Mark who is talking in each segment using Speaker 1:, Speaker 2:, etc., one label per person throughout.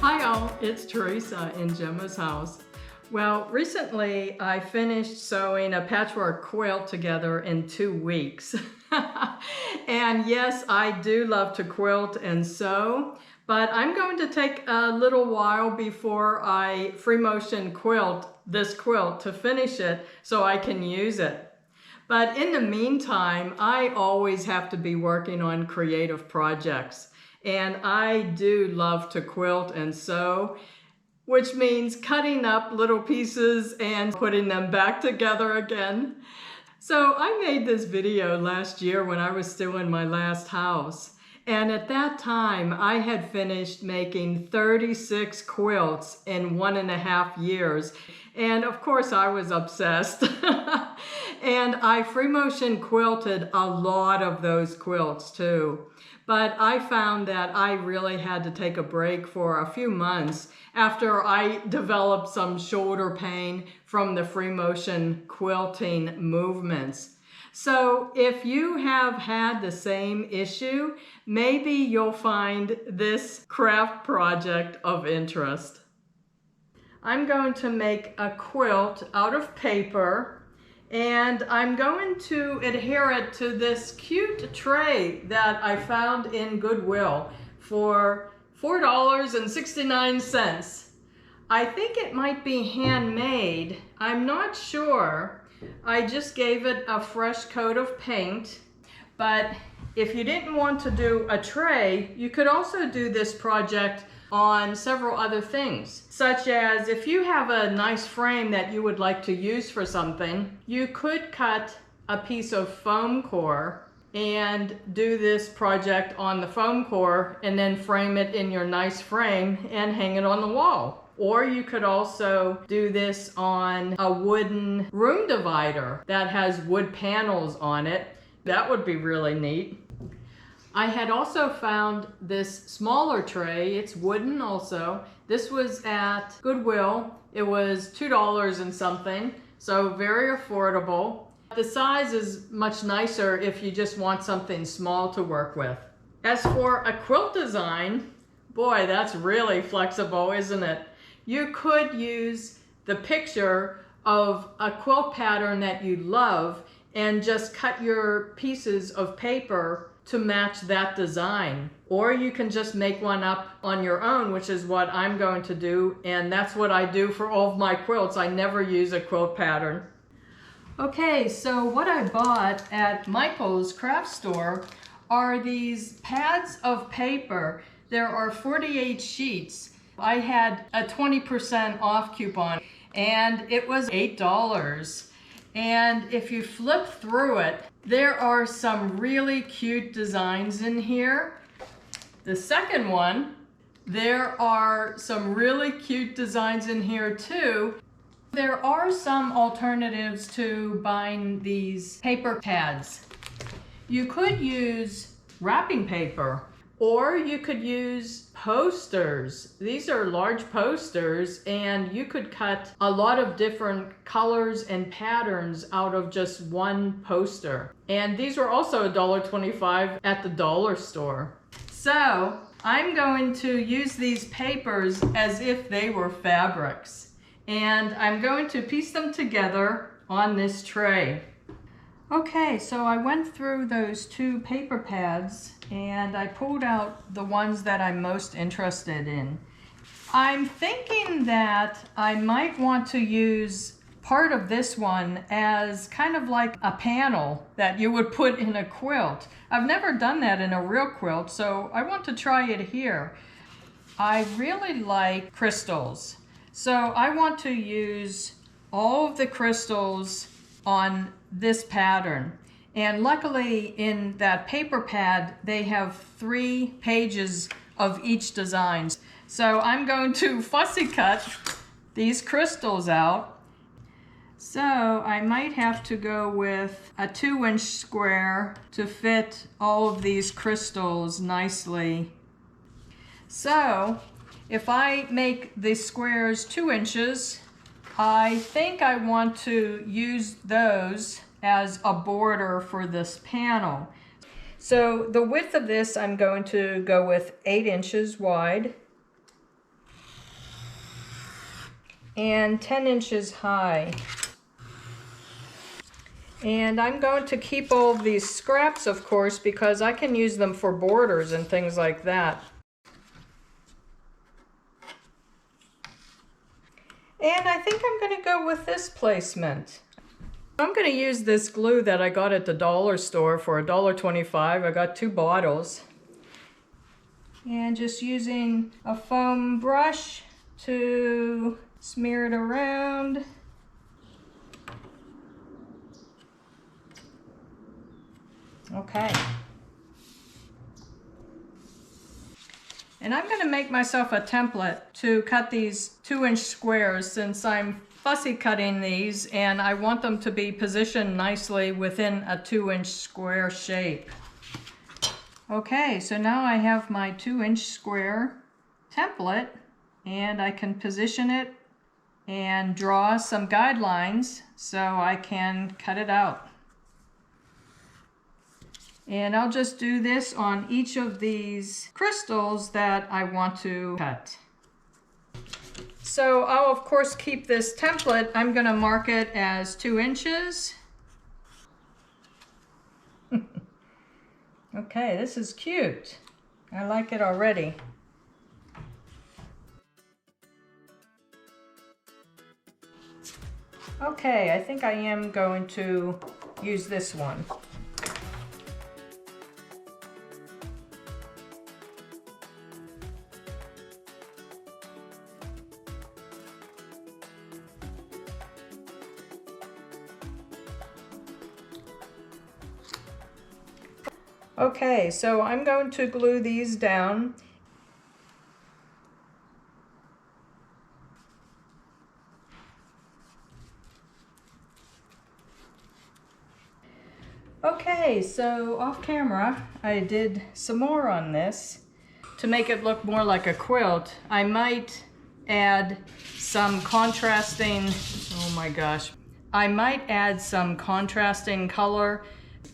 Speaker 1: Hi all, it's Teresa in Gemma's house. Well, recently I finished sewing a patchwork quilt together in 2 weeks. And yes, I do love to quilt and sew, but I'm going to take a little while before I free motion quilt this quilt to finish it so I can use it. But in the meantime, I always have to be working on creative projects. And I do love to quilt and sew, which means cutting up little pieces and putting them back together again. So I made this video last year when I was still in my last house. And at that time, I had finished making 36 quilts in 1.5 years. And of course, I was obsessed. And I free motion quilted a lot of those quilts too. But I found that I really had to take a break for a few months after I developed some shoulder pain from the free motion quilting movements. So if you have had the same issue, maybe you'll find this craft project of interest. I'm going to make a quilt out of paper, and I'm going to adhere it to this cute tray that I found in Goodwill for $4.69. I think it might be handmade. I'm not sure. I just gave it a fresh coat of paint. But if you didn't want to do a tray, you could also do this project on several other things, such as if you have a nice frame that you would like to use for something, you could cut a piece of foam core and do this project on the foam core and then frame it in your nice frame and hang it on the wall. Or you could also do this on a wooden room divider that has wood panels on it. That would be really neat. I had also found this smaller tray. It's wooden also. This was at Goodwill. It was $2 and something, so very affordable. The size is much nicer if you just want something small to work with. As for a quilt design, boy, that's really flexible, isn't it? You could use the picture of a quilt pattern that you love and just cut your pieces of paper to match that design. Or you can just make one up on your own, which is what I'm going to do, and that's what I do for all of my quilts. I never use a quilt pattern. Okay, so what I bought at Michael's craft store are these pads of paper. There are 48 sheets. I had a 20% off coupon and it was $8. And if you flip through it, there are some really cute designs in here. The second one, there are some really cute designs in here too. There are some alternatives to buying these paper pads. You could use wrapping paper, or you could use posters. These are large posters, and you could cut a lot of different colors and patterns out of just one poster. And these were also $1.25 at the dollar store. So I'm going to use these papers as if they were fabrics. And I'm going to piece them together on this tray. Okay, so I went through those 2 paper pads and I pulled out the ones that I'm most interested in. I'm thinking that I might want to use part of this one as kind of like a panel that you would put in a quilt. I've never done that in a real quilt, so I want to try it here. I really like crystals, so I want to use all of the crystals on this pattern. And luckily in that paper pad, they have 3 pages of each design. So I'm going to fussy cut these crystals out. So I might have to go with a 2-inch square to fit all of these crystals nicely. So if I make the squares 2 inches, I think I want to use those as a border for this panel. So the width of this, I'm going to go with 8 inches wide. and 10 inches high. And I'm going to keep all of these scraps, of course, because I can use them for borders and things like that. And I think I'm going to go with this placement. I'm going to use this glue that I got at the dollar store for $1.25. I got 2 bottles. And just using a foam brush to smear it around. Okay. And I'm going to make myself a template to cut these 2-inch squares since I'm fussy cutting these and I want them to be positioned nicely within a 2-inch square shape. Okay, so now I have my 2-inch square template and I can position it and draw some guidelines so I can cut it out. And I'll just do this on each of these crystals that I want to cut. So I'll of course keep this template. I'm going to mark it as 2 inches. Okay, this is cute. I like it already. Okay, I think I am going to use this one. Okay, so I'm going to glue these down. Okay, so off camera, I did some more on this to make it look more like a quilt. I might add some contrasting, oh my gosh, I might add some contrasting color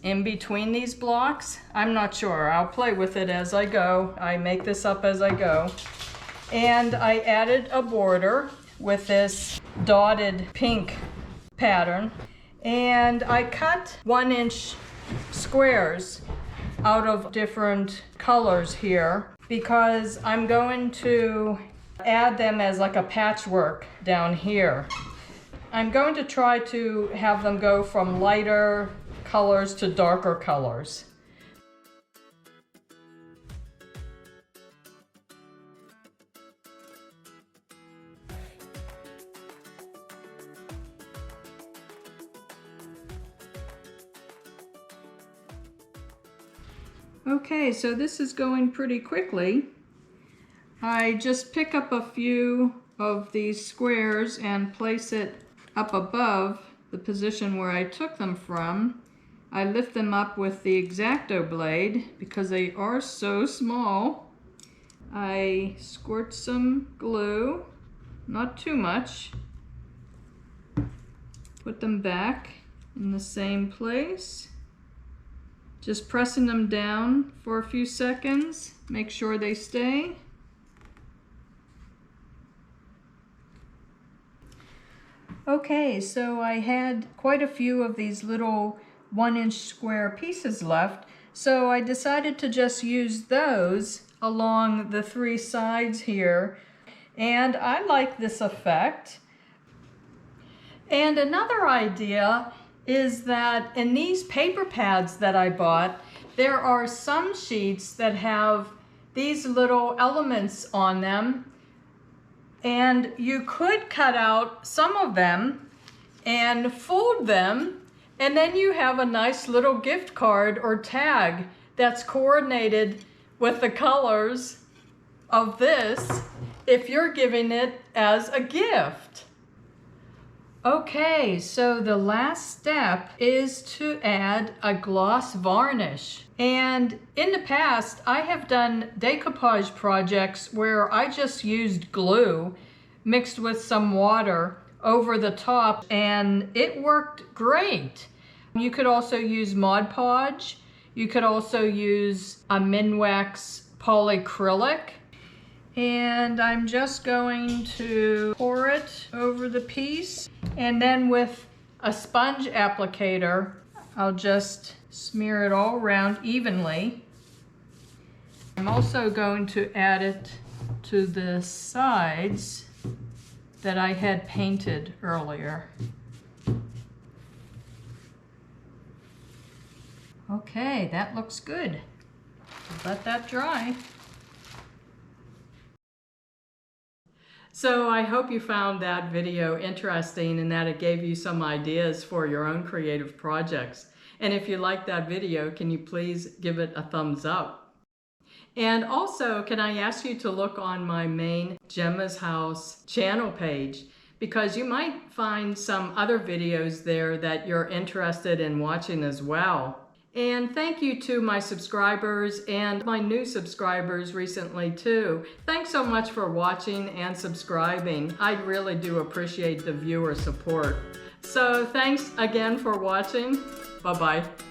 Speaker 1: in between these blocks. I'm not sure. I'll play with it as I go. I make this up as I go. And I added a border with this dotted pink pattern. And I cut 1-inch squares out of different colors here because I'm going to add them as like a patchwork down here. I'm going to try to have them go from lighter colors to darker colors. Okay, so this is going pretty quickly. I just pick up a few of these squares and place it up above the position where I took them from. I lift them up with the X-Acto blade because they are so small. I squirt some glue, not too much. Put them back in the same place. Just pressing them down for a few seconds. Make sure they stay. Okay, so I had quite a few of these little 1-inch square pieces left, so I decided to just use those along the 3 sides here, and I like this effect. And another idea is that in these paper pads that I bought, there are some sheets that have these little elements on them, and you could cut out some of them and fold them, and then you have a nice little gift card or tag that's coordinated with the colors of this if you're giving it as a gift. Okay, so the last step is to add a gloss varnish. And in the past, I have done decoupage projects where I just used glue mixed with some water over the top, and it worked great. You could also use Mod Podge. You could also use a Minwax polyacrylic. And I'm just going to pour it over the piece. And then with a sponge applicator, I'll just smear it all around evenly. I'm also going to add it to the sides that I had painted earlier. Okay, that looks good. Let that dry. So I hope you found that video interesting and that it gave you some ideas for your own creative projects. And if you liked that video, can you please give it a thumbs up? And also, can I ask you to look on my main Gemma's House channel page, because you might find some other videos there that you're interested in watching as well. And thank you to my subscribers and my new subscribers recently too. Thanks so much for watching and subscribing. I really do appreciate the viewer support. So thanks again for watching. Bye-bye.